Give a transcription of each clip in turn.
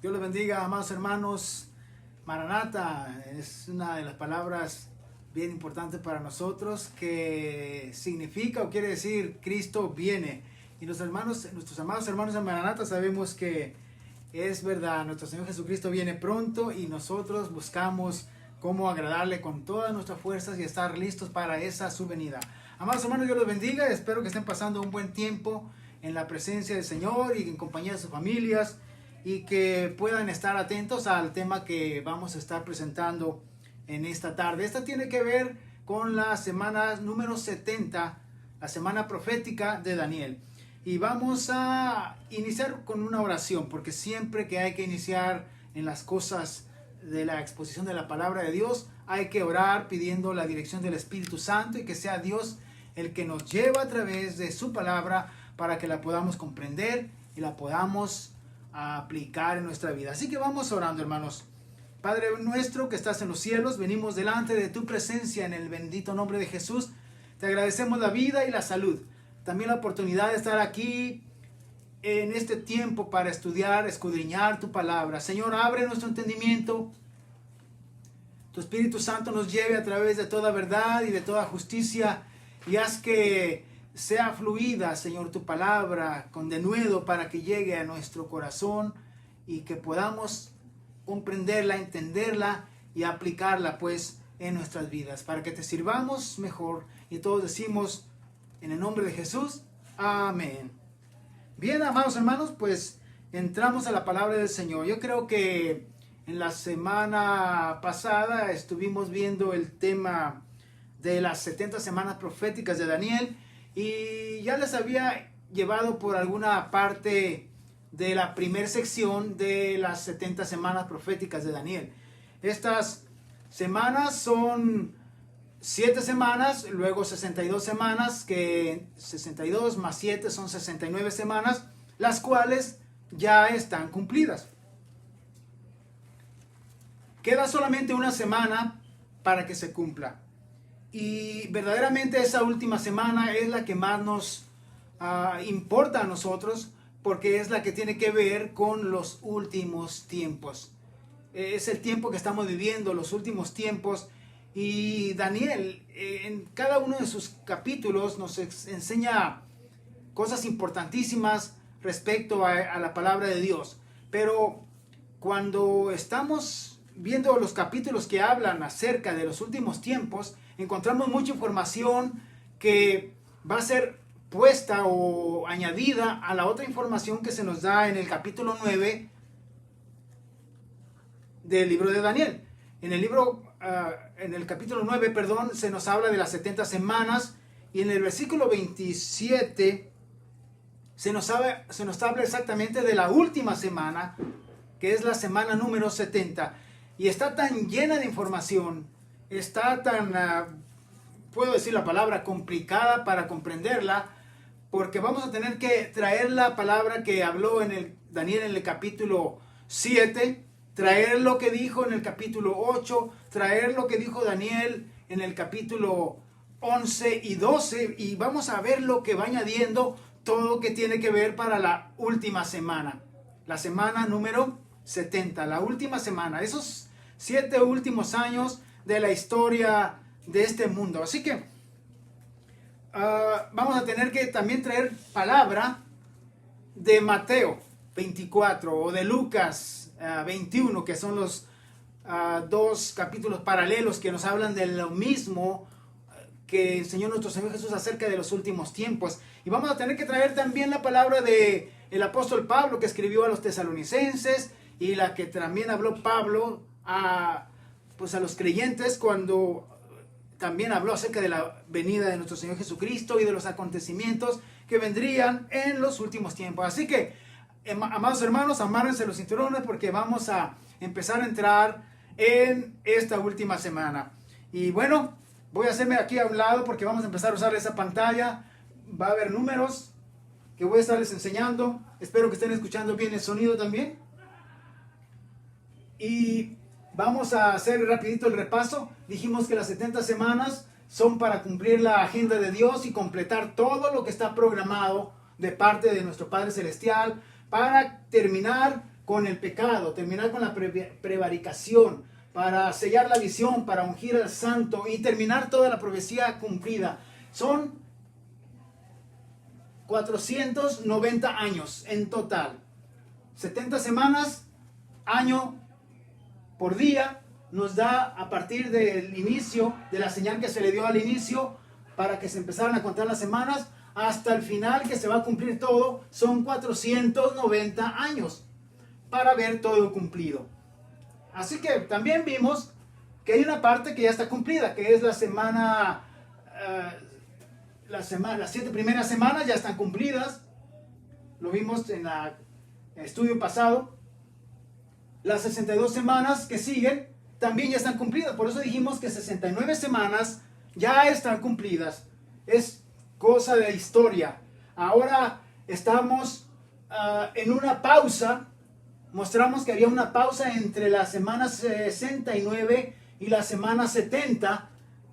Dios les bendiga, amados hermanos. Maranata es una de las palabras bien importantes para nosotros, que significa o quiere decir Cristo viene. Y nuestros amados hermanos en Maranata sabemos que es verdad, nuestro Señor Jesucristo viene pronto y nosotros buscamos cómo agradarle con todas nuestras fuerzas y estar listos para esa su venida. Amados hermanos, Dios los bendiga. Espero que estén pasando un buen tiempo en la presencia del Señor y en compañía de sus familias, y que puedan estar atentos al tema que vamos a estar presentando en esta tarde. Esta tiene que ver con la semana número 70, la semana profética de Daniel. Y vamos a iniciar con una oración, porque siempre que hay que iniciar en las cosas de la exposición de la palabra de Dios, hay que orar pidiendo la dirección del Espíritu Santo y que sea Dios el que nos lleva a través de su palabra para que la podamos comprender y la podamos aplicar en nuestra vida. Así que vamos orando, hermanos. Padre nuestro que estás en los cielos, venimos delante de tu presencia en el bendito nombre de Jesús. Te agradecemos la vida y la salud, también la oportunidad de estar aquí en este tiempo para estudiar, escudriñar tu palabra. Señor, abre nuestro entendimiento. Tu Espíritu Santo nos lleve a través de toda verdad y de toda justicia, y haz que sea fluida, Señor, tu palabra con denuedo para que llegue a nuestro corazón y que podamos comprenderla, entenderla y aplicarla pues en nuestras vidas, para que te sirvamos mejor. Y todos decimos en el nombre de Jesús, amén. Bien, amados hermanos, pues entramos a la palabra del Señor. Yo creo que en la semana pasada estuvimos viendo el tema de las 70 semanas proféticas de Daniel, y ya les había llevado por alguna parte de la primera sección de las 70 semanas proféticas de Daniel. Estas semanas son 7 semanas, luego 62 semanas, que 62 más 7 son 69 semanas, las cuales ya están cumplidas. Queda solamente una semana para que se cumpla. Y verdaderamente esa última semana es la que más nos importa a nosotros, porque es la que tiene que ver con los últimos tiempos. Es el tiempo que estamos viviendo, los últimos tiempos. Y Daniel, en cada uno de sus capítulos, nos enseña cosas importantísimas respecto a la palabra de Dios. Pero cuando estamos viendo los capítulos que hablan acerca de los últimos tiempos, encontramos mucha información que va a ser puesta o añadida a la otra información que se nos da en el capítulo 9 del libro de Daniel. En el capítulo 9, se nos habla de las 70 semanas, y en el versículo 27 se nos habla exactamente de la última semana, que es la semana número 70. Y está tan llena de información, está tan, puedo decir la palabra, complicada para comprenderla, porque vamos a tener que traer la palabra que habló Daniel en el capítulo 7, traer lo que dijo en el capítulo 8, traer lo que dijo Daniel en el capítulo 11 y 12, y vamos a ver lo que va añadiendo todo lo que tiene que ver para la última semana, la semana número 70, la última semana, esos 7 últimos años de la historia de este mundo. Así que vamos a tener que también traer palabra de Mateo 24 o de Lucas 21, que son los dos capítulos paralelos que nos hablan de lo mismo que enseñó nuestro Señor Jesús acerca de los últimos tiempos. Y vamos a tener que traer también la palabra de el apóstol Pablo, que escribió a los tesalonicenses, y la que también habló Pablo a los creyentes cuando también habló acerca de la venida de nuestro Señor Jesucristo y de los acontecimientos que vendrían en los últimos tiempos. Así que, amados hermanos, amárrense los cinturones, porque vamos a empezar a entrar en esta última semana. Y bueno, voy a hacerme aquí a un lado porque vamos a empezar a usar esa pantalla. Va a haber números que voy a estarles enseñando. Espero que estén escuchando bien el sonido también. Y vamos a hacer rapidito el repaso. Dijimos que las 70 semanas son para cumplir la agenda de Dios y completar todo lo que está programado de parte de nuestro Padre Celestial, para terminar con el pecado, terminar con la prevaricación, para sellar la visión, para ungir al santo y terminar toda la profecía cumplida. Son 490 años en total. 70 semanas, año por día, nos da a partir del inicio, de la señal que se le dio al inicio, para que se empezaran a contar las semanas, hasta el final que se va a cumplir todo, son 490 años para ver todo cumplido. Así que también vimos que hay una parte que ya está cumplida, que es la semana, las 7 primeras semanas ya están cumplidas. Lo vimos en el estudio pasado. Las 62 semanas que siguen también ya están cumplidas. Por eso dijimos que 69 semanas ya están cumplidas. Es cosa de historia. Ahora estamos en una pausa. Mostramos que había una pausa entre la semana 69 y la semana 70.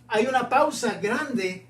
Hay una pausa grande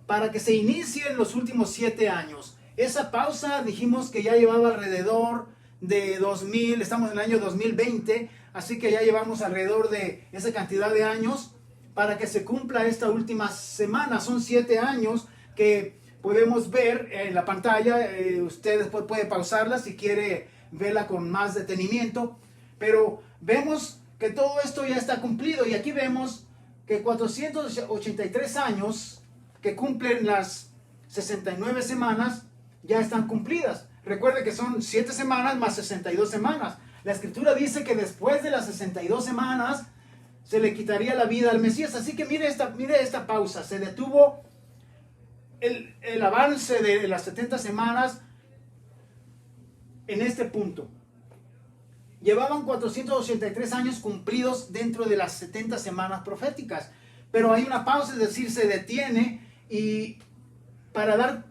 para que se inicien los últimos 7 años. Esa pausa dijimos que ya llevaba alrededor de 2000, estamos en el año 2020, así que ya llevamos alrededor de esa cantidad de años para que se cumpla esta última semana. Son 7 años que podemos ver en la pantalla. Usted después puede pausarla si quiere verla con más detenimiento, pero vemos que todo esto ya está cumplido, y aquí vemos que 483 años que cumplen las 69 semanas ya están cumplidas. Recuerde que son 7 semanas más 62 semanas. La escritura dice que después de las 62 semanas se le quitaría la vida al Mesías. Así que mire esta pausa. Se detuvo el avance de las 70 semanas en este punto. Llevaban 483 años cumplidos dentro de las 70 semanas proféticas. Pero hay una pausa, es decir, se detiene, y para dar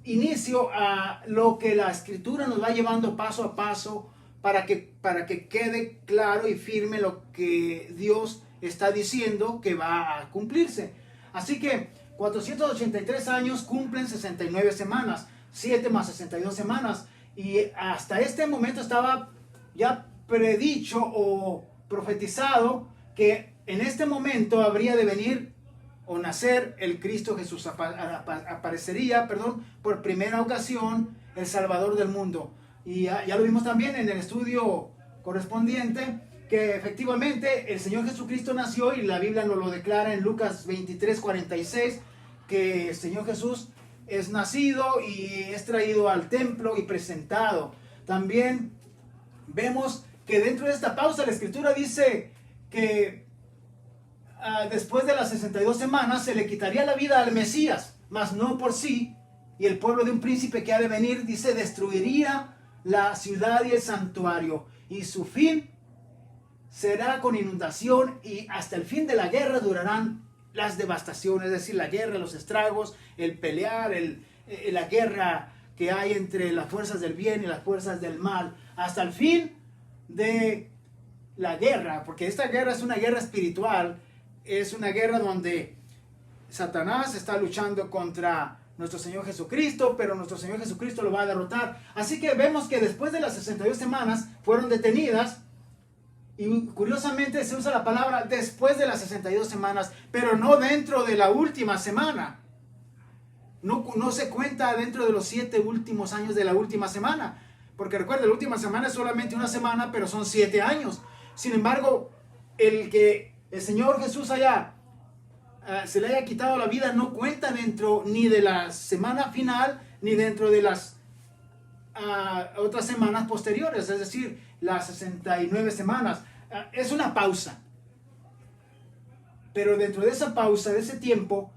inicio a lo que la escritura nos va llevando paso a paso, para que quede claro y firme lo que Dios está diciendo que va a cumplirse. Así que 483 años cumplen 69 semanas, 7 más 62 semanas, y hasta este momento estaba ya predicho o profetizado que en este momento habría de venir o nacer el Cristo Jesús. Aparecería por primera ocasión el Salvador del mundo. Y ya lo vimos también en el estudio correspondiente, que efectivamente el Señor Jesucristo nació, y la Biblia nos lo declara en Lucas 23:46, que el Señor Jesús es nacido y es traído al templo y presentado. También vemos que dentro de esta pausa la escritura dice que después de las 62 semanas se le quitaría la vida al Mesías, mas no por sí, y el pueblo de un príncipe que ha de venir, dice, destruiría la ciudad y el santuario, y su fin será con inundación, y hasta el fin de la guerra durarán las devastaciones, es decir, la guerra, los estragos, el pelear, la guerra que hay entre las fuerzas del bien y las fuerzas del mal, hasta el fin de la guerra, porque esta guerra es una guerra espiritual. Es una guerra donde Satanás está luchando contra nuestro Señor Jesucristo, pero nuestro Señor Jesucristo lo va a derrotar. Así que vemos que después de las 62 semanas fueron detenidas, y curiosamente se usa la palabra después de las 62 semanas, pero no dentro de la última semana. No se cuenta dentro de los 7 últimos años de la última semana, porque recuerda, la última semana es solamente una semana, pero son 7 años. Sin embargo, el que el Señor Jesús se le haya quitado la vida no cuenta dentro ni de la semana final, ni dentro de las otras semanas posteriores, es decir, las 69 semanas. Es una pausa. Pero dentro de esa pausa, de ese tiempo,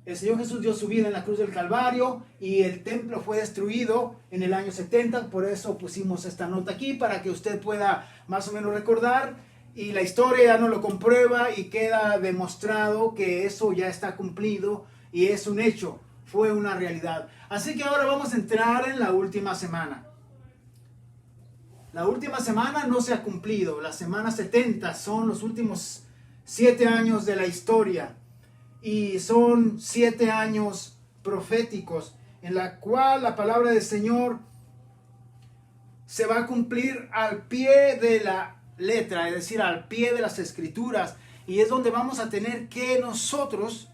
el Señor Jesús dio su vida en la cruz del Calvario, y el templo fue destruido en el año 70. Por eso pusimos esta nota aquí, para que usted pueda más o menos recordar. Y la historia nos lo comprueba, y queda demostrado que eso ya está cumplido y es un hecho, fue una realidad. Así que ahora vamos a entrar en la última semana. La última semana no se ha cumplido. La semana 70 son los últimos 7 años de la historia, y son 7 años proféticos en la cual la palabra del Señor se va a cumplir al pie de la letra, es decir, al pie de las escrituras. Y es donde vamos a tener que nosotros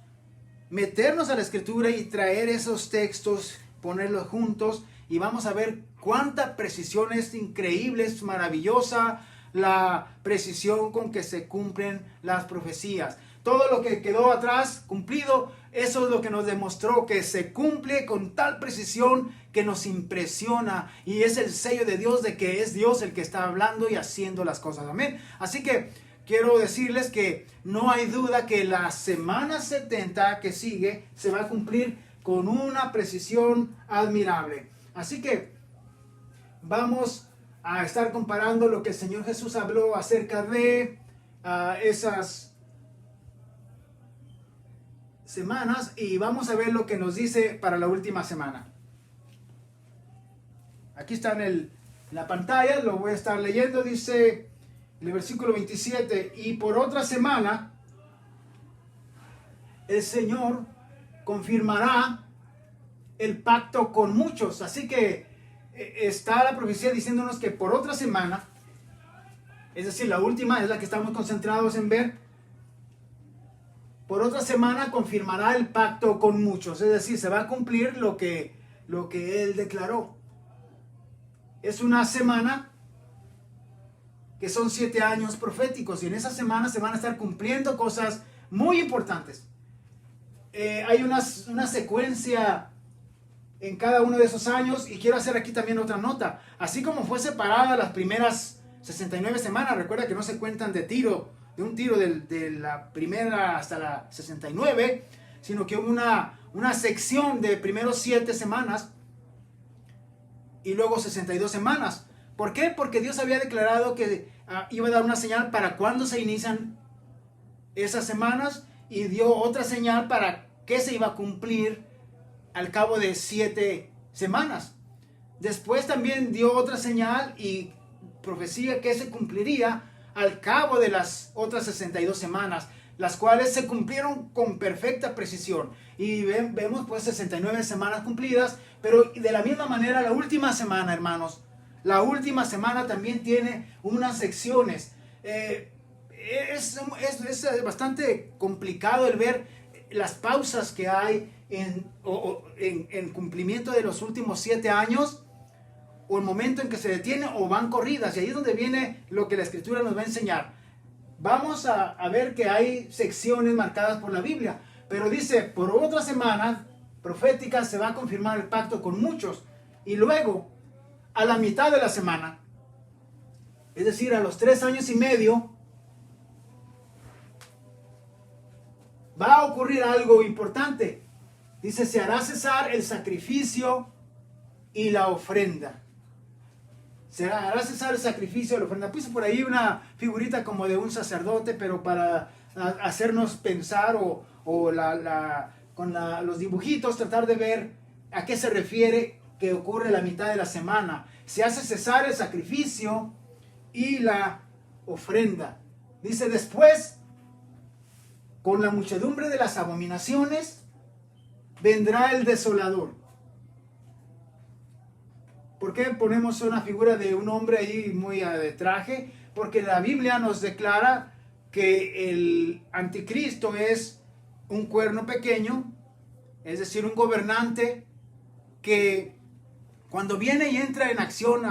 meternos a la escritura y traer esos textos, ponerlos juntos, y vamos a ver cuánta precisión es increíble, es maravillosa la precisión con que se cumplen las profecías. Todo lo que quedó atrás cumplido, eso es lo que nos demostró que se cumple con tal precisión que nos impresiona, y es el sello de Dios de que es Dios el que está hablando y haciendo las cosas. Amén. Así que quiero decirles que no hay duda que la semana 70 que sigue se va a cumplir con una precisión admirable. Así que vamos a estar comparando lo que el Señor Jesús habló acerca de esas semanas, y vamos a ver lo que nos dice para la última semana. Aquí está en la pantalla, lo voy a estar leyendo. Dice en el versículo 27, y por otra semana el Señor confirmará el pacto con muchos. Así que está la profecía diciéndonos que por otra semana, es decir, la última es la que estamos concentrados en ver, por otra semana confirmará el pacto con muchos. Es decir, se va a cumplir lo que Él declaró. Es una semana que son 7 años proféticos, y en esa semana se van a estar cumpliendo cosas muy importantes. Hay una secuencia en cada uno de esos años, y quiero hacer aquí también otra nota. Así como fue separada las primeras 69 semanas, recuerda que no se cuentan de un tiro de la primera hasta la 69, sino que hubo una sección de primeros 7 semanas y luego 62 semanas. ¿Por qué? Porque Dios había declarado que iba a dar una señal para cuando se inician esas semanas, y dio otra señal para que se iba a cumplir al cabo de 7 semanas. Después también dio otra señal y profecía que se cumpliría al cabo de las otras 62 semanas, las cuales se cumplieron con perfecta precisión. Y vemos pues 69 semanas cumplidas, pero de la misma manera la última semana, hermanos, la última semana también tiene unas secciones. Es bastante complicado el ver las pausas que hay en cumplimiento de los últimos 7 años, o el momento en que se detiene o van corridas, y ahí es donde viene lo que la Escritura nos va a enseñar. Vamos a ver que hay secciones marcadas por la Biblia, pero dice, por otra semana profética se va a confirmar el pacto con muchos, y luego a la mitad de la semana, es decir, a los 3 años y medio, va a ocurrir algo importante. Dice, se hará cesar el sacrificio y la ofrenda. Se hará cesar el sacrificio y la ofrenda. Puse por ahí una figurita como de un sacerdote, pero para hacernos pensar con los dibujitos, tratar de ver a qué se refiere que ocurre la mitad de la semana. Se hace cesar el sacrificio y la ofrenda. Dice, después, con la muchedumbre de las abominaciones, vendrá el desolador. ¿Por qué ponemos una figura de un hombre ahí muy de traje? Porque la Biblia nos declara que el anticristo es un cuerno pequeño, es decir, un gobernante que cuando viene y entra en acción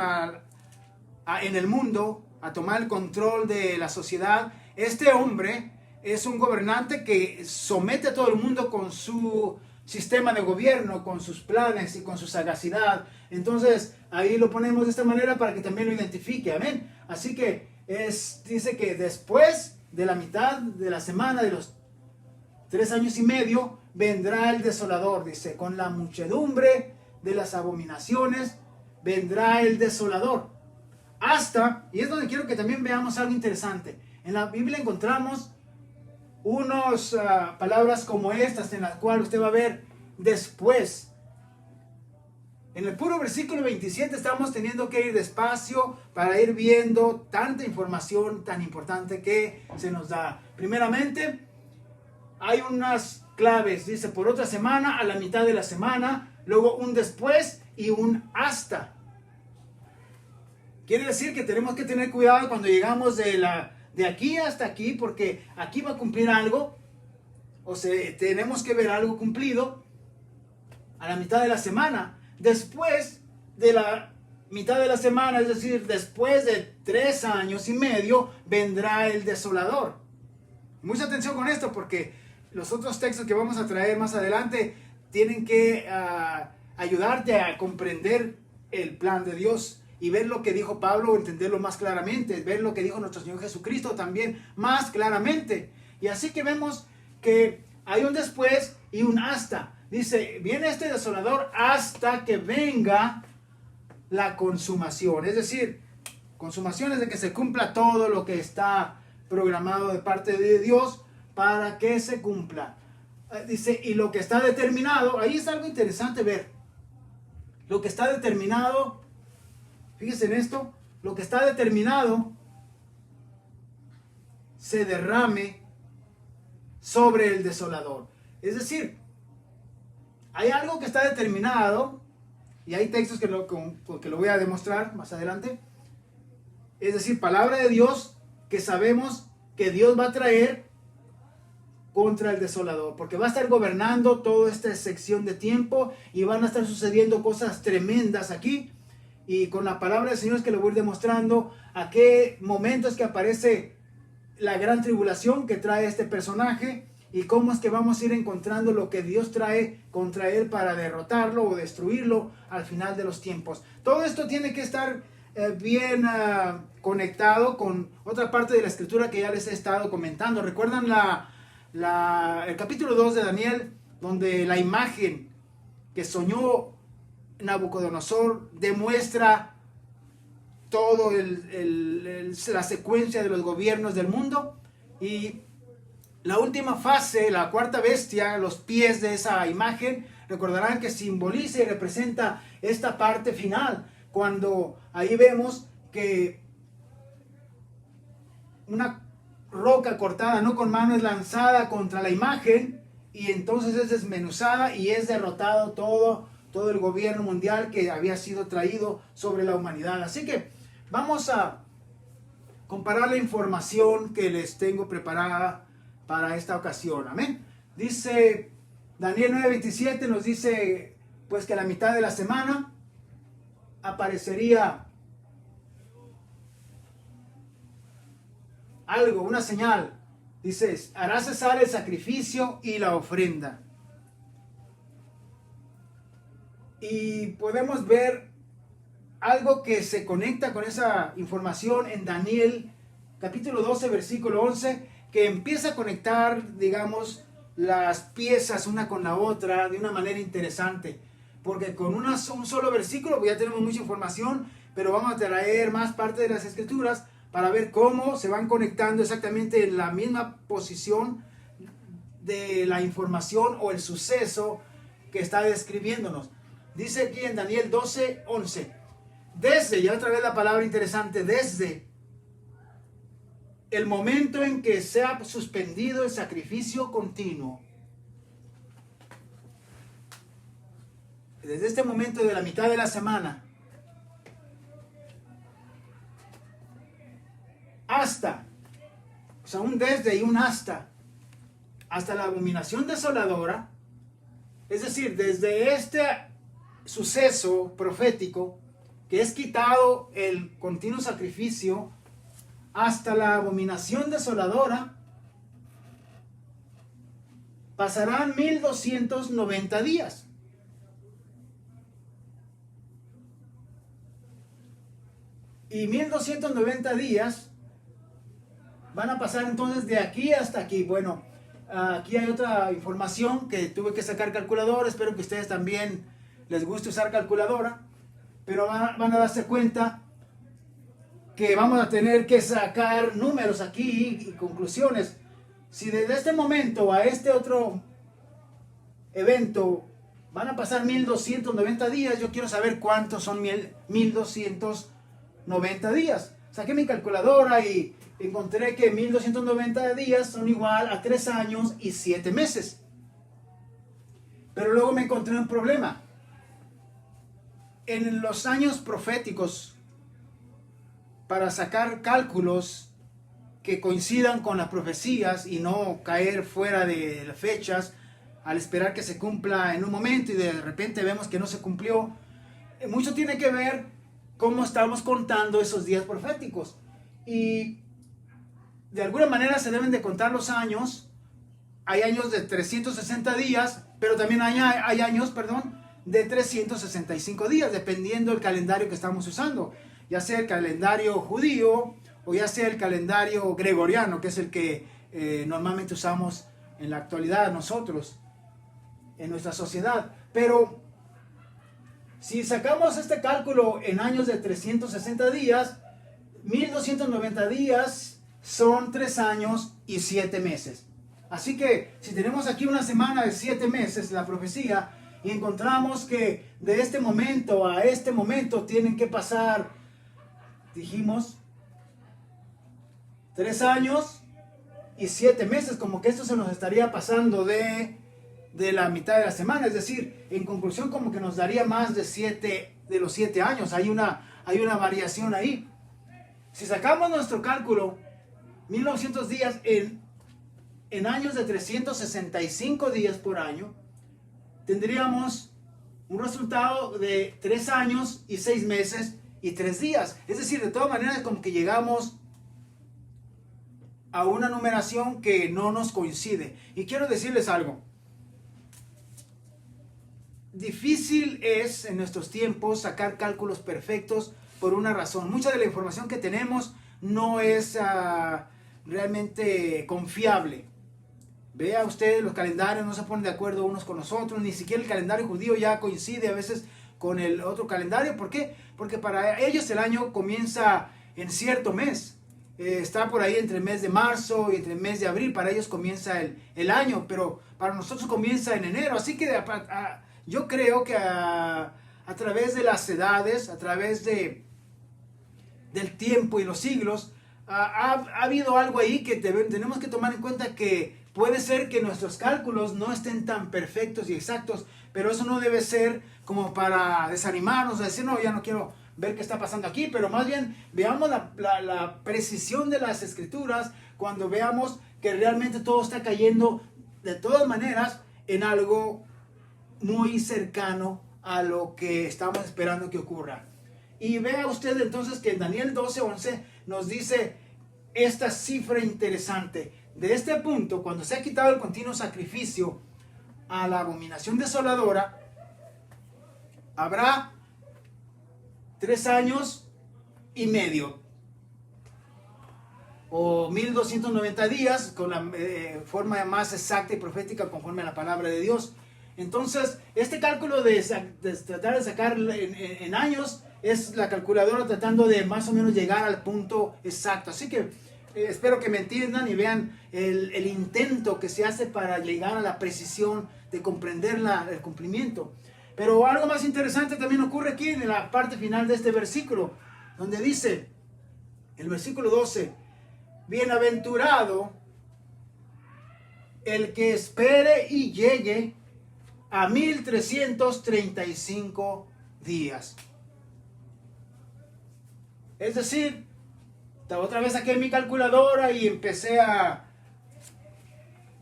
en el mundo, a tomar el control de la sociedad, este hombre es un gobernante que somete a todo el mundo con su sistema de gobierno, con sus planes y con su sagacidad. Entonces ahí lo ponemos de esta manera para que también lo identifique. Amén. Así que dice que después de la mitad de la semana de los 3 años y medio vendrá el desolador. Dice, con la muchedumbre de las abominaciones vendrá el desolador. Y es donde quiero que también veamos algo interesante. En la Biblia encontramos unas palabras como estas, en las cuales usted va a ver después. En el puro versículo 27 estamos teniendo que ir despacio para ir viendo tanta información tan importante que se nos da. Primeramente, hay unas claves. Dice, por otra semana, a la mitad de la semana, luego un después y un hasta. Quiere decir que tenemos que tener cuidado cuando llegamos de aquí hasta aquí, porque aquí va a cumplir algo, o sea, tenemos que ver algo cumplido a la mitad de la semana. Después de la mitad de la semana, es decir, después de 3 años y medio, vendrá el desolador. Mucha atención con esto, porque los otros textos que vamos a traer más adelante tienen que ayudarte a comprender el plan de Dios y ver lo que dijo Pablo, entenderlo más claramente, ver lo que dijo nuestro Señor Jesucristo también más claramente. Y así que vemos que hay un después y un hasta. Dice, viene este desolador hasta que venga la consumación. Es decir, consumación es de que se cumpla todo lo que está programado de parte de Dios para que se cumpla. Dice, y lo que está determinado, ahí es algo interesante ver. Lo que está determinado, fíjense en esto, lo que está determinado se derrame sobre el desolador. Es decir, hay algo que está determinado, y hay textos que lo voy a demostrar más adelante. Es decir, palabra de Dios que sabemos que Dios va a traer contra el desolador, porque va a estar gobernando toda esta sección de tiempo y van a estar sucediendo cosas tremendas aquí. Y con la palabra del Señor es que le voy a ir demostrando a qué momentos que aparece la gran tribulación que trae este personaje y cómo es que vamos a ir encontrando lo que Dios trae contra él para derrotarlo o destruirlo al final de los tiempos. Todo esto tiene que estar bien conectado con otra parte de la escritura que ya les he estado comentando. ¿Recuerdan el capítulo 2 de Daniel, donde la imagen que soñó Nabucodonosor demuestra todo la secuencia de los gobiernos del mundo? Y la última fase, la cuarta bestia, los pies de esa imagen, recordarán que simboliza y representa esta parte final, cuando ahí vemos que una roca cortada, no con mano, es lanzada contra la imagen y entonces es desmenuzada y es derrotado todo el gobierno mundial que había sido traído sobre la humanidad. Así que vamos a comparar la información que les tengo preparada para esta ocasión. Amén. Dice Daniel 9:27, nos dice pues que a la mitad de la semana aparecería algo, una señal. Dice, hará cesar el sacrificio y la ofrenda. Y podemos ver algo que se conecta con esa información en Daniel capítulo 12 versículo 11, que empieza a conectar, digamos, las piezas una con la otra de una manera interesante, porque con un solo versículo pues ya tenemos mucha información, pero vamos a traer más parte de las escrituras para ver cómo se van conectando exactamente en la misma posición de la información o el suceso que está describiéndonos. Dice aquí en Daniel 12:11, desde, ya otra vez la palabra interesante, desde el momento en que se ha suspendido el sacrificio continuo, desde este momento de la mitad de la semana hasta, o sea, un desde y un hasta la abominación desoladora, es decir, desde este suceso profético que es quitado el continuo sacrificio hasta la abominación desoladora, pasarán 1290 días. Y 1290 días van a pasar entonces de aquí hasta aquí. Bueno, aquí hay otra información que tuve que sacar calculadora. Espero que ustedes también les guste usar calculadora. Pero van a darse cuenta que vamos a tener que sacar números aquí y conclusiones. Si desde este momento a este otro evento van a pasar 1290 días, yo quiero saber cuántos son 1290 días. Saqué mi calculadora y encontré que 1290 días son igual a 3 años y 7 meses. Pero luego me encontré un problema. En los años proféticos para sacar cálculos que coincidan con las profecías y no caer fuera de las fechas al esperar que se cumpla en un momento y de repente vemos que no se cumplió. Mucho tiene que ver cómo estamos contando esos días proféticos. Y de alguna manera se deben de contar los años. Hay años de 360 días, pero también hay años, de 365 días, dependiendo del calendario que estamos usando. Ya sea el calendario judío o ya sea el calendario gregoriano, que es el que normalmente usamos en la actualidad nosotros, en nuestra sociedad. Pero si sacamos este cálculo en años de 360 días, 1290 días son 3 años y 7 meses. Así que si tenemos aquí una semana de 7 meses, la profecía, y encontramos que de este momento a este momento tienen que pasar, dijimos, 3 años y 7 meses, como que esto se nos estaría pasando de la mitad de la semana, es decir, en conclusión como que nos daría más de los 7 años, hay una variación ahí. Si sacamos nuestro cálculo, 1900 días en años de 365 días por año, tendríamos un resultado de 3 años y 6 meses y 3 días. Es decir, de todas maneras como que llegamos a una numeración que no nos coincide. Y quiero decirles algo. Difícil es en nuestros tiempos sacar cálculos perfectos por una razón. Mucha de la información que tenemos no es realmente confiable. Vea usted, los calendarios no se ponen de acuerdo unos con los otros, ni siquiera el calendario judío ya coincide a veces con el otro calendario. ¿Por qué? Porque para ellos el año comienza en cierto mes. Está por ahí entre el mes de marzo y entre el mes de abril. Para ellos comienza el año, pero para nosotros comienza en enero. Así que yo creo que a través de las edades, a través del tiempo y los siglos, ha habido algo ahí que tenemos que tomar en cuenta, que puede ser que nuestros cálculos no estén tan perfectos y exactos, pero eso no debe ser como para desanimarnos, decir, no, ya no quiero ver qué está pasando aquí, pero más bien veamos la precisión de las escrituras cuando veamos que realmente todo está cayendo de todas maneras en algo muy cercano a lo que estamos esperando que ocurra. Y vea usted entonces que en Daniel 12:11 nos dice esta cifra interesante. De este punto, cuando se ha quitado el continuo sacrificio a la abominación desoladora, habrá 3 años y medio, o 1290 días, con la forma más exacta y profética conforme a la palabra de Dios. Entonces, este cálculo de tratar de sacar en años es la calculadora tratando de más o menos llegar al punto exacto. Así que espero que me entiendan y vean el intento que se hace para llegar a la precisión de comprender el cumplimiento. Pero algo más interesante también ocurre aquí en la parte final de este versículo, donde dice, el versículo 12, bienaventurado el que espere y llegue a 1335 días. Es decir, otra vez saqué mi calculadora y empecé a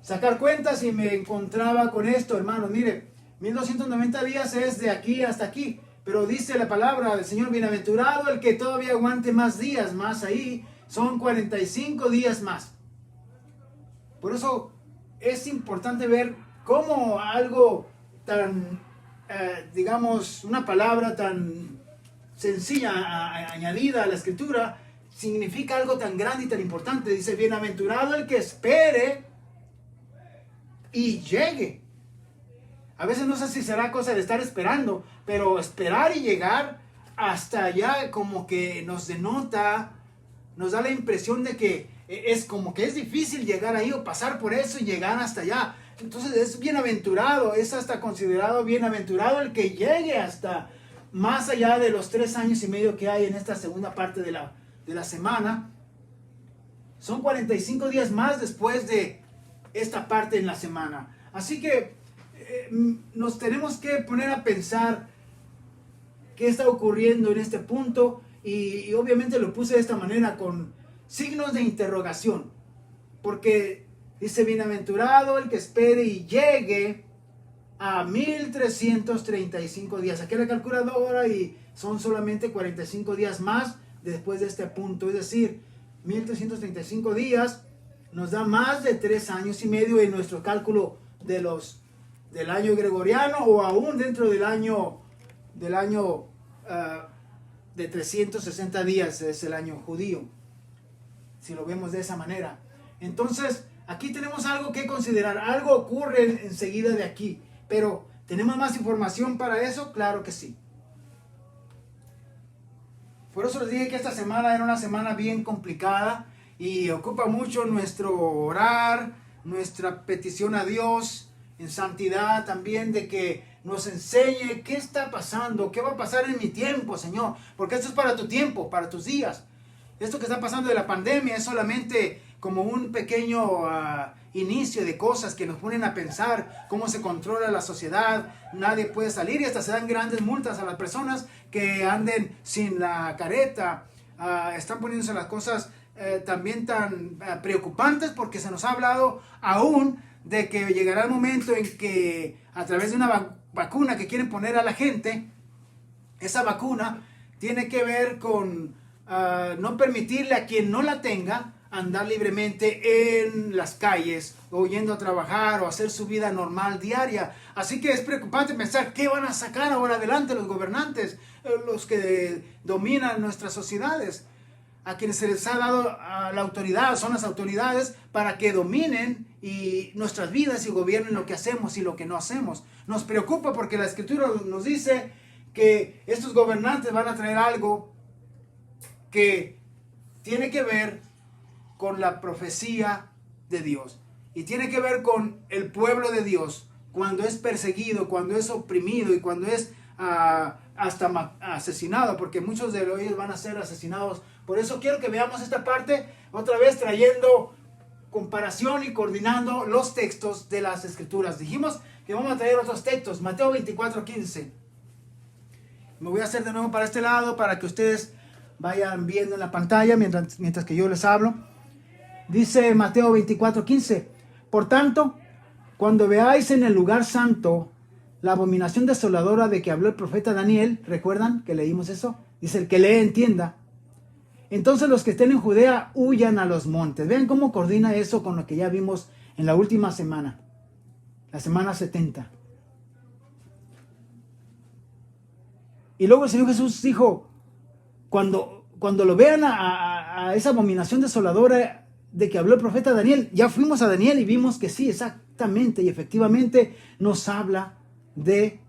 sacar cuentas y me encontraba con esto, hermanos. Mire, 1290 días es de aquí hasta aquí, pero dice la palabra del Señor, bienaventurado el que todavía aguante más días, más ahí, son 45 días más. Por eso es importante ver cómo algo tan, digamos, una palabra tan sencilla añadida a la escritura, significa algo tan grande y tan importante. Dice, bienaventurado el que espere y llegue. A veces no sé si será cosa de estar esperando, pero esperar y llegar hasta allá como que nos denota, nos da la impresión de que es como que es difícil llegar ahí o pasar por eso y llegar hasta allá. Entonces es bienaventurado, es hasta considerado bienaventurado el que llegue hasta más allá de los 3 años y medio que hay en esta segunda parte de la semana. Son 45 días más después de esta parte en la semana. Así que nos tenemos que poner a pensar qué está ocurriendo en este punto y obviamente lo puse de esta manera con signos de interrogación, porque dice, bienaventurado el que espere y llegue a 1335 días. Aquí la calculadora y son solamente 45 días más después de este punto. Es decir, 1335 días nos da más de 3 años y medio en nuestro cálculo del año gregoriano, o aún dentro del año de 360 días es el año judío, si lo vemos de esa manera. Entonces aquí tenemos algo que considerar. Algo ocurre enseguida de aquí, pero ¿tenemos más información para eso? Claro que sí. Por eso les dije que esta semana era una semana bien complicada y ocupa mucho nuestro orar, nuestra petición a Dios en santidad también, de que nos enseñe qué está pasando, qué va a pasar en mi tiempo, Señor, porque esto es para tu tiempo, para tus días. Esto que está pasando de la pandemia es solamente como un pequeño inicio de cosas que nos ponen a pensar cómo se controla la sociedad. Nadie puede salir y hasta se dan grandes multas a las personas que anden sin la careta. Están poniéndose las cosas también tan preocupantes, porque se nos ha hablado aún de que llegará el momento en que a través de una vacuna que quieren poner a la gente, esa vacuna tiene que ver con no permitirle a quien no la tenga andar libremente en las calles o yendo a trabajar o hacer su vida normal diaria. Así que es preocupante pensar qué van a sacar ahora adelante los gobernantes, los que dominan nuestras sociedades, a quienes se les ha dado la autoridad, son las autoridades para que dominen y nuestras vidas y gobiernen lo que hacemos y lo que no hacemos. Nos preocupa porque la Escritura nos dice que estos gobernantes van a traer algo que tiene que ver con la profecía de Dios y tiene que ver con el pueblo de Dios cuando es perseguido, cuando es oprimido y cuando es hasta asesinado, porque muchos de ellos van a ser asesinados. Por eso quiero que veamos esta parte otra vez, trayendo comparación y coordinando los textos de las Escrituras. Dijimos que vamos a traer otros textos. Mateo 24:15. Me voy a hacer de nuevo para este lado para que ustedes vayan viendo en la pantalla mientras que yo les hablo. Dice Mateo 24:15: por tanto, cuando veáis en el lugar santo la abominación desoladora de que habló el profeta Daniel, ¿recuerdan que leímos eso? Dice, el que lee entienda. Entonces los que estén en Judea huyan a los montes. Vean cómo coordina eso con lo que ya vimos en la última semana, la semana 70. Y luego el Señor Jesús dijo, cuando lo vean a esa abominación desoladora de que habló el profeta Daniel, ya fuimos a Daniel y vimos que sí, exactamente y efectivamente nos habla de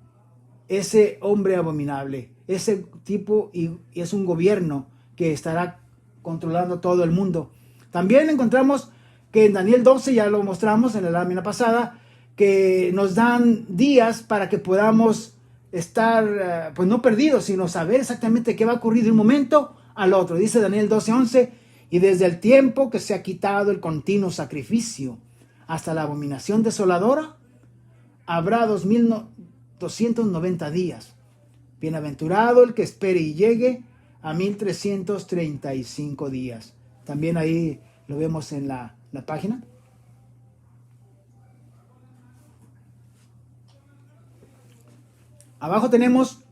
ese hombre abominable, ese tipo, y es un gobierno que estará controlando todo el mundo. También encontramos que en Daniel 12, ya lo mostramos en la lámina pasada, que nos dan días para que podamos estar pues no perdidos, sino saber exactamente qué va a ocurrir de un momento al otro. Dice Daniel 12:11, y desde el tiempo que se ha quitado el continuo sacrificio hasta la abominación desoladora, habrá 2290 días. Bienaventurado el que espere y llegue a 1335 días. También ahí lo vemos en la página. Abajo tenemos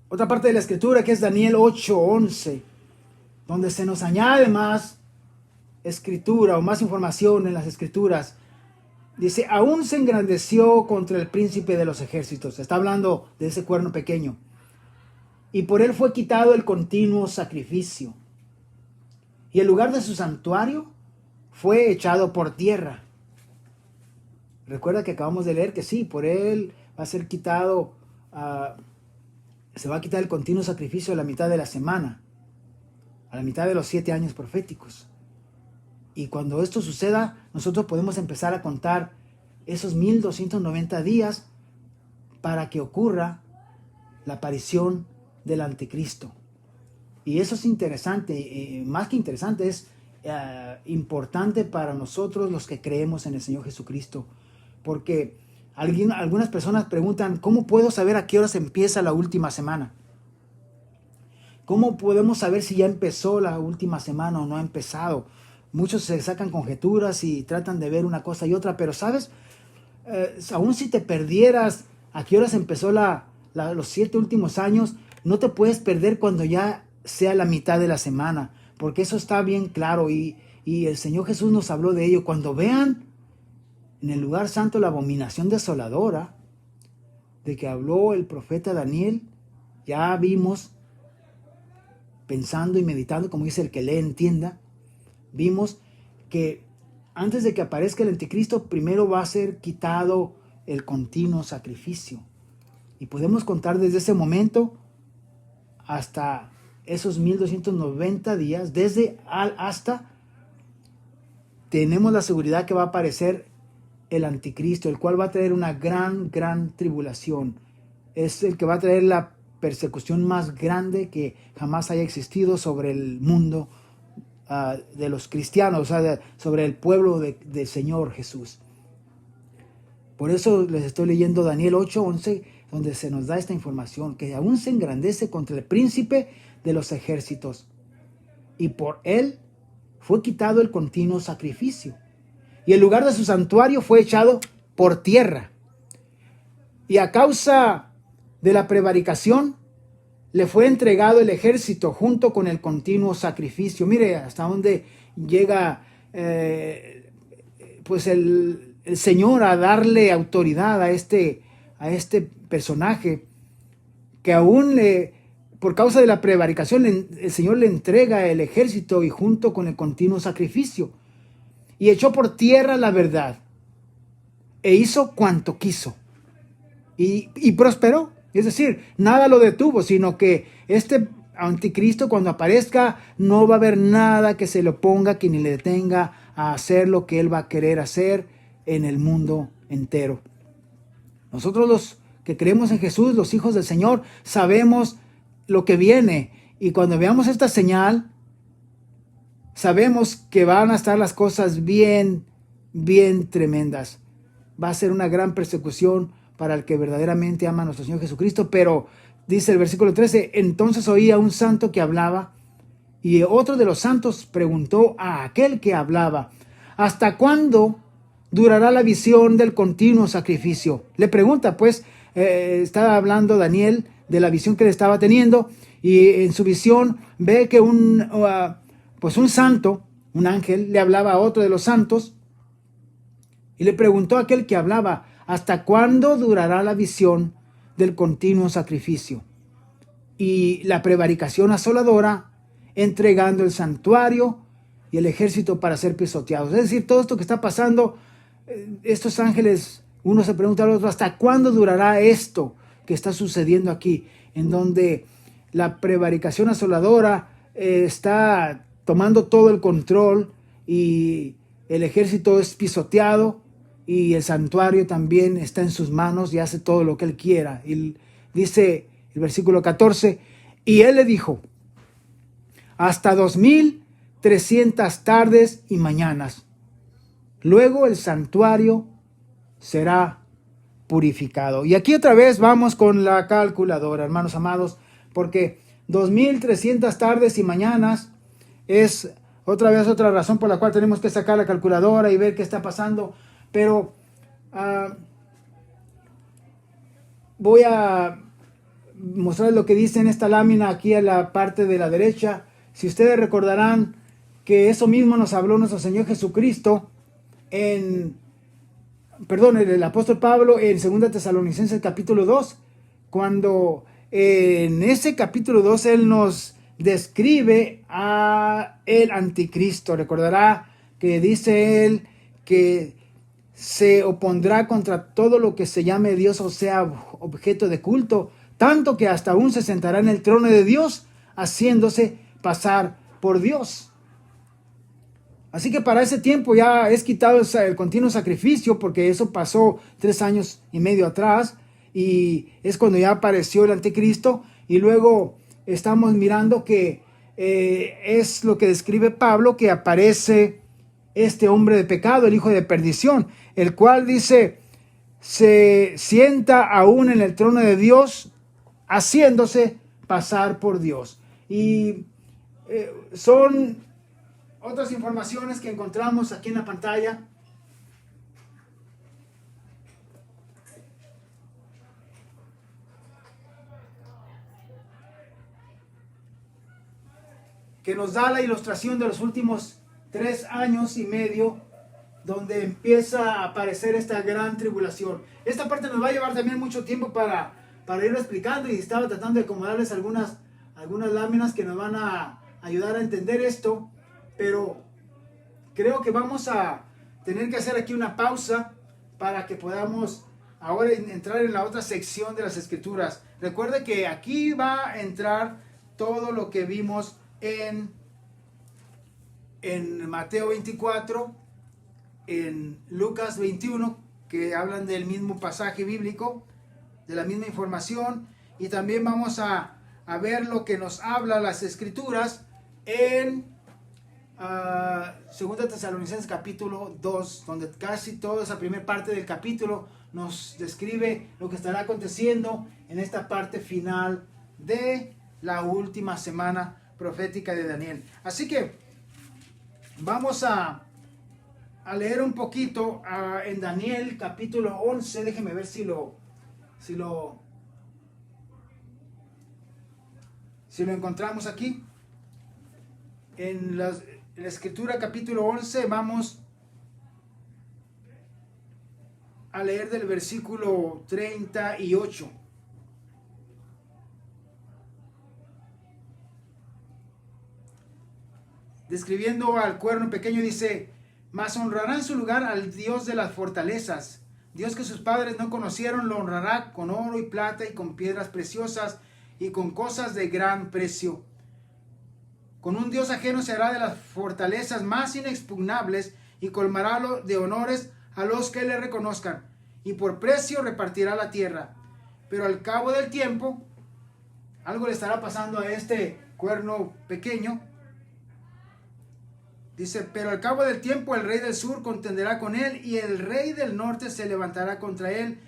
otra parte de la Escritura que es Daniel 8:11, donde se nos añade más escritura o más información en las Escrituras. Dice, aún se engrandeció contra el príncipe de los ejércitos. Está hablando de ese cuerno pequeño. Y por él fue quitado el continuo sacrificio. Y el lugar de su santuario fue echado por tierra. Recuerda que acabamos de leer que sí, por él va a ser quitado, se va a quitar el continuo sacrificio a la mitad de la semana, a la mitad de los 7 años proféticos. Y cuando esto suceda, nosotros podemos empezar a contar esos 1290 días para que ocurra la aparición del anticristo. Y eso es interesante, más que interesante, es importante para nosotros los que creemos en el Señor Jesucristo. Porque algunas personas preguntan, ¿cómo puedo saber a qué horas empieza la última semana? ¿Cómo podemos saber si ya empezó la última semana o no ha empezado? Muchos se sacan conjeturas y tratan de ver una cosa y otra, pero ¿sabes? Aún si te perdieras a qué horas empezó los 7 últimos años, no te puedes perder cuando ya sea la mitad de la semana, porque eso está bien claro y el Señor Jesús nos habló de ello. Cuando vean en el lugar santo la abominación desoladora de que habló el profeta Daniel, ya vimos, pensando y meditando, como dice el que lee entienda, vimos que antes de que aparezca el anticristo, primero va a ser quitado el continuo sacrificio. Y podemos contar desde ese momento hasta esos 1290 días, hasta tenemos la seguridad que va a aparecer el anticristo, el cual va a traer una gran tribulación. Es el que va a traer la persecución más grande que jamás haya existido sobre el mundo de los cristianos, sobre el pueblo del Señor Jesús. Por eso les estoy leyendo Daniel 8:11, donde se nos da esta información, que aún se engrandece contra el príncipe de los ejércitos, y por él fue quitado el continuo sacrificio, y el lugar de su santuario fue echado por tierra, y a causa de la prevaricación le fue entregado el ejército junto con el continuo sacrificio. Mire hasta dónde llega pues el Señor a darle autoridad a este personaje, que aún por causa de la prevaricación el Señor le entrega el ejército y junto con el continuo sacrificio, y echó por tierra la verdad e hizo cuanto quiso y prosperó. Es decir, nada lo detuvo, sino que este anticristo, cuando aparezca, no va a haber nada que se le oponga, que ni le detenga a hacer lo que él va a querer hacer en el mundo entero. Nosotros los que creemos en Jesús, los hijos del Señor, sabemos lo que viene, y cuando veamos esta señal, sabemos que van a estar las cosas bien tremendas. Va a ser una gran persecución para el que verdaderamente ama a nuestro Señor Jesucristo. Pero dice el versículo 13, entonces oía un santo que hablaba, y otro de los santos preguntó a aquel que hablaba, ¿hasta cuándo durará la visión del continuo sacrificio? Le pregunta, pues, estaba hablando Daniel de la visión que le estaba teniendo, y en su visión ve que un santo, un ángel, le hablaba a otro de los santos, y le preguntó a aquel que hablaba, ¿hasta cuándo durará la visión del continuo sacrificio y la prevaricación asoladora, entregando el santuario y el ejército para ser pisoteados? Es decir, todo esto que está pasando, estos ángeles, uno se pregunta al otro, ¿hasta cuándo durará esto que está sucediendo aquí? En donde la prevaricación asoladora está tomando todo el control, y el ejército es pisoteado, y el santuario también está en sus manos y hace todo lo que él quiera. Y dice el versículo 14, y él le dijo, hasta 2300 tardes y mañanas. Luego el santuario será purificado. Y aquí otra vez vamos con la calculadora, hermanos amados, porque 2300 tardes y mañanas es otra vez otra razón por la cual tenemos que sacar la calculadora y ver qué está pasando. Pero voy a mostrar lo que dice en esta lámina aquí a la parte de la derecha. Si ustedes recordarán que eso mismo nos habló nuestro Señor Jesucristo el apóstol Pablo en 2 Tesalonicenses capítulo 2, cuando en ese capítulo 2 él nos describe a el anticristo. Recordará que dice él que se opondrá contra todo lo que se llame Dios o sea objeto de culto, tanto que hasta aún se sentará en el trono de Dios, haciéndose pasar por Dios. Así que para ese tiempo ya es quitado el continuo sacrificio, porque eso pasó 3 años y medio atrás, y es cuando ya apareció el anticristo. Y luego estamos mirando que es lo que describe Pablo, que aparece este hombre de pecado, el hijo de perdición, el cual dice, se sienta aún en el trono de Dios, haciéndose pasar por Dios. Y son otras informaciones que encontramos aquí en la pantalla. Que nos da la ilustración de los últimos 3 años y medio, donde empieza a aparecer esta gran tribulación. Esta parte nos va a llevar también mucho tiempo para irlo explicando, y estaba tratando de acomodarles algunas láminas que nos van a ayudar a entender esto, pero creo que vamos a tener que hacer aquí una pausa para que podamos ahora entrar en la otra sección de las escrituras. Recuerde que aquí va a entrar todo lo que vimos en Mateo 24, en Lucas 21, que hablan del mismo pasaje bíblico, de la misma información, y también vamos a ver lo que nos habla las escrituras en 2 Tesalonicenses capítulo 2, donde casi toda esa primera parte del capítulo nos describe lo que estará aconteciendo en esta parte final de la última semana profética de Daniel. Así que vamos a leer un poquito en Daniel capítulo 11. Déjenme ver si lo encontramos aquí. En la escritura capítulo 11 vamos a leer del versículo 38. Describiendo al cuerno pequeño dice: mas honrará en su lugar al Dios de las fortalezas. Dios que sus padres no conocieron lo honrará con oro y plata y con piedras preciosas y con cosas de gran precio. Con un Dios ajeno se hará de las fortalezas más inexpugnables y colmará de honores a los que le reconozcan, y por precio repartirá la tierra. Pero al cabo del tiempo, algo le estará pasando a este cuerno pequeño. Dice: pero al cabo del tiempo el rey del sur contenderá con él, y el rey del norte se levantará contra él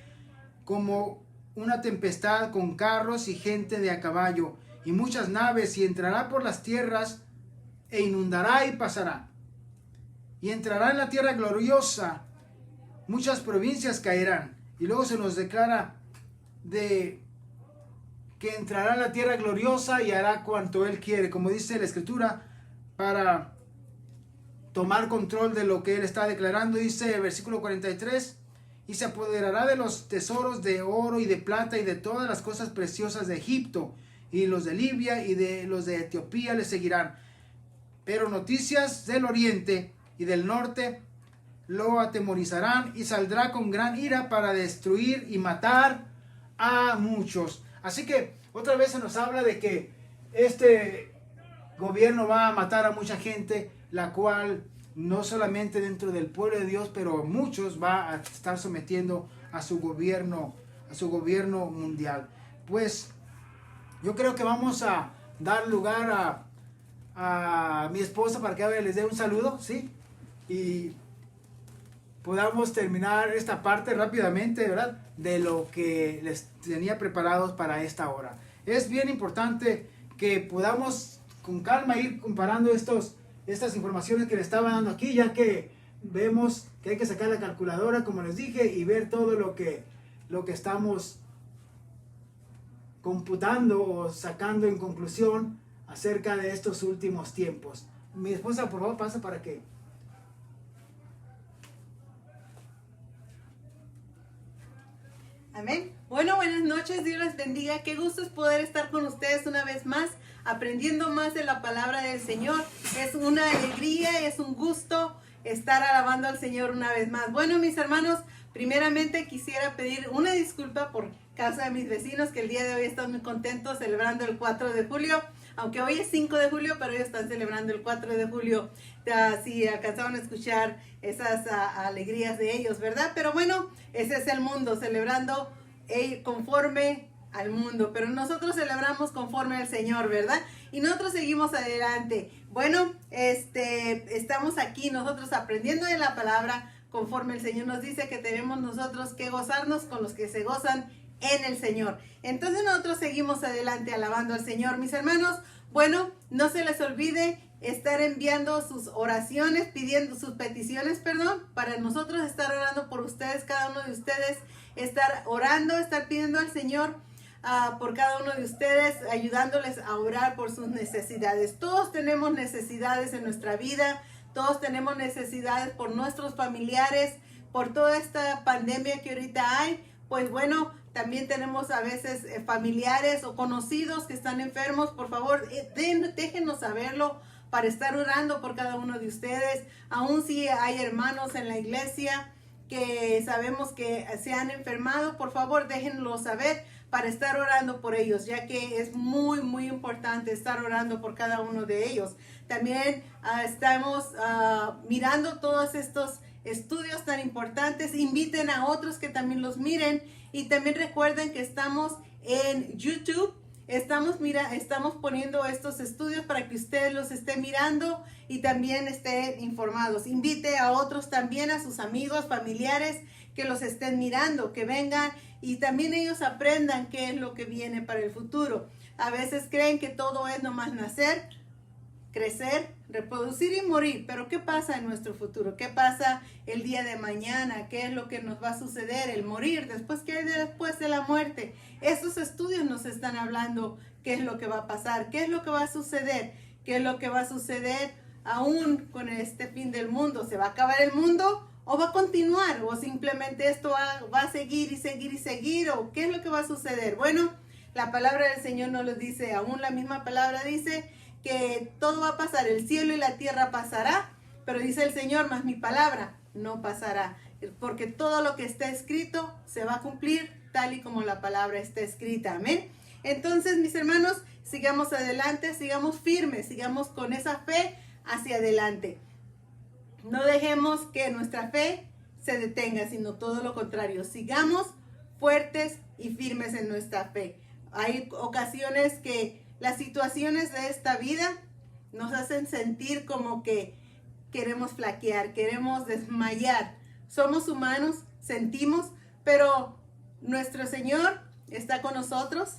como una tempestad, con carros y gente de a caballo y muchas naves, y entrará por las tierras e inundará y pasará. Y entrará en la tierra gloriosa, muchas provincias caerán. Y luego se nos declara de que entrará en la tierra gloriosa y hará cuanto él quiere, como dice la escritura, para tomar control de lo que él está declarando. Dice el versículo 43: y se apoderará de los tesoros de oro y de plata y de todas las cosas preciosas de Egipto, y los de Libia y de los de Etiopía le seguirán. Pero noticias del oriente y del norte lo atemorizarán, y saldrá con gran ira para destruir y matar a muchos. Así que otra vez se nos habla de que este gobierno va a matar a mucha gente, la cual no solamente dentro del pueblo de Dios, pero muchos va a estar sometiendo a su gobierno mundial. Pues yo creo que vamos a dar lugar a mi esposa para que les dé un saludo, ¿sí? Y podamos terminar esta parte rápidamente, ¿verdad? De lo que les tenía preparados para esta hora. Es bien importante que podamos con calma ir comparando estas informaciones que le estaba dando aquí, ya que vemos que hay que sacar la calculadora, como les dije, y ver todo lo que estamos computando o sacando en conclusión acerca de estos últimos tiempos. Mi esposa, por favor, pasa para que... Amén. Bueno, buenas noches, Dios les bendiga. Qué gusto es poder estar con ustedes una vez más, aprendiendo más de la palabra del Señor. Es una alegría, es un gusto estar alabando al Señor una vez más. Bueno, mis hermanos, primeramente quisiera pedir una disculpa por causa de mis vecinos, que el día de hoy están muy contentos celebrando el 4 de julio. Aunque hoy es 5 de julio, pero ellos están celebrando el 4 de julio. Si alcanzaron a escuchar esas alegrías de ellos, ¿verdad? Pero bueno, ese es el mundo, celebrando conforme al mundo. Pero nosotros celebramos conforme al Señor, ¿verdad? Y nosotros seguimos adelante. Bueno, estamos aquí nosotros aprendiendo de la palabra conforme el Señor nos dice que tenemos nosotros que gozarnos con los que se gozan en el Señor. Entonces nosotros seguimos adelante alabando al Señor, mis hermanos. Bueno, no se les olvide estar enviando sus oraciones, pidiendo sus peticiones, para nosotros estar orando por ustedes, cada uno de ustedes, estar orando, estar pidiendo al Señor por cada uno de ustedes, ayudándoles a orar por sus necesidades. Todos tenemos necesidades en nuestra vida, todos tenemos necesidades por nuestros familiares, por toda esta pandemia que ahorita hay. Pues bueno, también tenemos a veces familiares o conocidos que están enfermos. Por favor, déjenos saberlo para estar orando por cada uno de ustedes. Aún si hay hermanos en la iglesia que sabemos que se han enfermado, por favor, déjenlo saber para estar orando por ellos, ya que es muy, muy importante estar orando por cada uno de ellos. También estamos mirando todos estos estudios tan importantes. Inviten a otros que también los miren, y también recuerden que estamos en YouTube. Estamos poniendo estos estudios para que ustedes los estén mirando y también estén informados. Invite a otros también, a sus amigos, familiares que los estén mirando, que vengan y también ellos aprendan qué es lo que viene para el futuro. A veces creen que todo es nomás nacer, crecer, reproducir y morir. Pero ¿qué pasa en nuestro futuro? ¿Qué pasa el día de mañana? ¿Qué es lo que nos va a suceder? El morir, después, ¿qué hay después de la muerte? Estos estudios nos están hablando qué es lo que va a pasar, qué es lo que va a suceder, qué es lo que va a suceder aún con este fin del mundo. ¿Se va a acabar el mundo o va a continuar? ¿O simplemente esto va a seguir y seguir y seguir? ¿O qué es lo que va a suceder? Bueno, la palabra del Señor nos lo dice, aún la misma palabra dice que todo va a pasar, el cielo y la tierra pasará, pero dice el Señor, mas mi palabra no pasará, porque todo lo que está escrito se va a cumplir tal y como la palabra está escrita. Amén. Entonces, mis hermanos, sigamos adelante, sigamos firmes, sigamos con esa fe hacia adelante. No dejemos que nuestra fe se detenga, sino todo lo contrario. Sigamos fuertes y firmes en nuestra fe. Hay ocasiones que las situaciones de esta vida nos hacen sentir como que queremos flaquear, queremos desmayar. Somos humanos, sentimos, pero nuestro Señor está con nosotros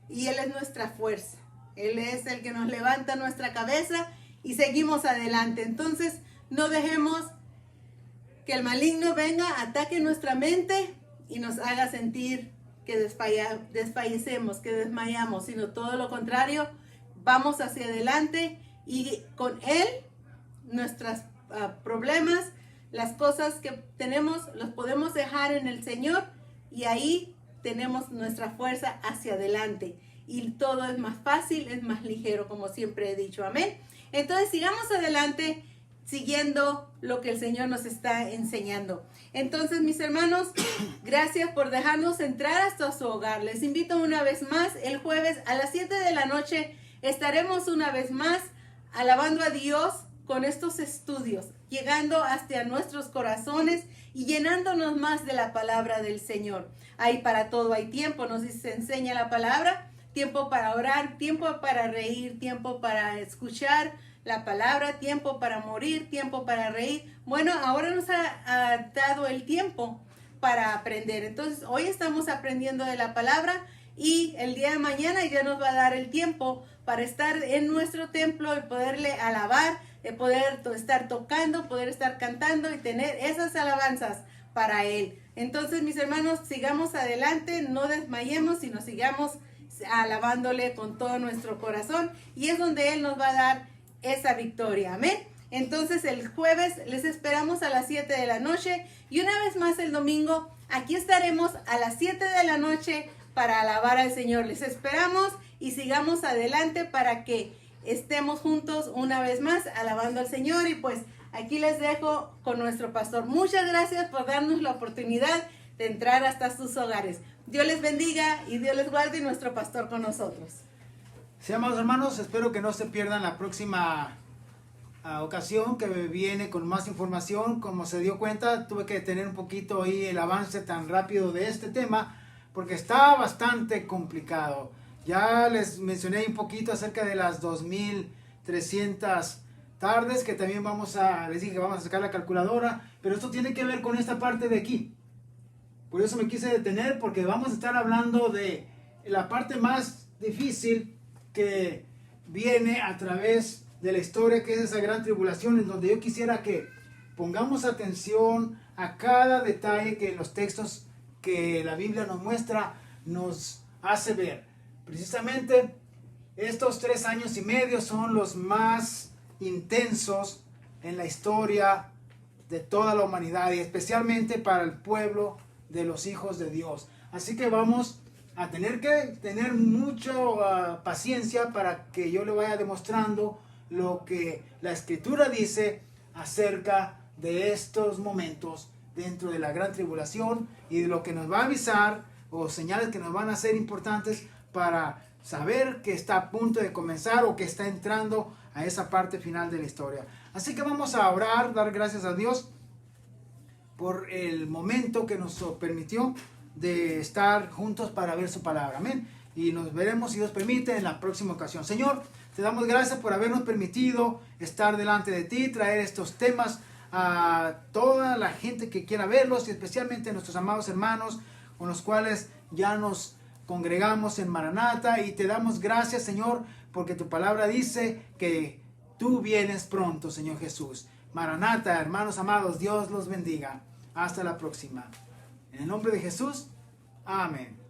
y Él es nuestra fuerza. Él es el que nos levanta nuestra cabeza y seguimos adelante. Entonces, no dejemos que el maligno venga, ataque nuestra mente y nos haga sentir que desfallecemos, que desmayamos, sino todo lo contrario. Vamos hacia adelante y con Él nuestros problemas, las cosas que tenemos, los podemos dejar en el Señor y ahí tenemos nuestra fuerza hacia adelante y todo es más fácil, es más ligero, como siempre he dicho. Amén. Entonces sigamos adelante siguiendo lo que el Señor nos está enseñando. Entonces, mis hermanos, gracias por dejarnos entrar hasta su hogar. Les invito una vez más, el jueves a las 7 de la noche estaremos una vez más alabando a Dios con estos estudios, llegando hasta nuestros corazones y llenándonos más de la palabra del Señor. Hay para todo, hay tiempo, nos enseña la palabra, tiempo para orar, tiempo para reír, tiempo para escuchar la palabra, tiempo para morir, tiempo para reír. Bueno, ahora nos ha dado el tiempo para aprender. Entonces, hoy estamos aprendiendo de la palabra y el día de mañana ya nos va a dar el tiempo para estar en nuestro templo y poderle alabar, de poder estar tocando, poder estar cantando y tener esas alabanzas para Él. Entonces, mis hermanos, sigamos adelante, no desmayemos, sino sigamos alabándole con todo nuestro corazón y es donde Él nos va a dar esa victoria. Amén. Entonces el jueves les esperamos a las 7 de la noche y una vez más el domingo aquí estaremos a las 7 de la noche para alabar al Señor. Les esperamos y sigamos adelante para que estemos juntos una vez más alabando al Señor. Y pues aquí les dejo con nuestro pastor. Muchas gracias por darnos la oportunidad de entrar hasta sus hogares. Dios les bendiga y Dios les guarde y nuestro pastor con nosotros. Sí, amados hermanos, espero que no se pierdan la próxima ocasión que viene con más información. Como se dio cuenta, tuve que tener un poquito ahí el avance tan rápido de este tema porque está bastante complicado. Ya les mencioné un poquito acerca de las 2300 tardes que también les dije que vamos a sacar la calculadora, pero esto tiene que ver con esta parte de aquí. Por eso me quise detener, porque vamos a estar hablando de la parte más difícil que viene a través de la historia, que es esa gran tribulación, en donde yo quisiera que pongamos atención a cada detalle que los textos que la Biblia nos muestra nos hace ver. Precisamente estos 3 años y medio son los más intensos en la historia de toda la humanidad, y especialmente para el pueblo de los hijos de Dios. Así que vamos a tener que tener mucha paciencia para que yo le vaya demostrando lo que la Escritura dice acerca de estos momentos dentro de la gran tribulación, y de lo que nos va a avisar, o señales que nos van a ser importantes para saber que está a punto de comenzar o que está entrando a esa parte final de la historia. Así que vamos a orar, dar gracias a Dios por el momento que nos permitió de estar juntos para ver su palabra. Amén. Y nos veremos, si Dios permite, en la próxima ocasión. Señor, te damos gracias por habernos permitido estar delante de ti, traer estos temas a toda la gente que quiera verlos, y especialmente a nuestros amados hermanos con los cuales ya nos congregamos en Maranata. Y te damos gracias, Señor, porque tu palabra dice que tú vienes pronto, Señor Jesús. Maranata, hermanos amados, Dios los bendiga. Hasta la próxima. En el nombre de Jesús, amén.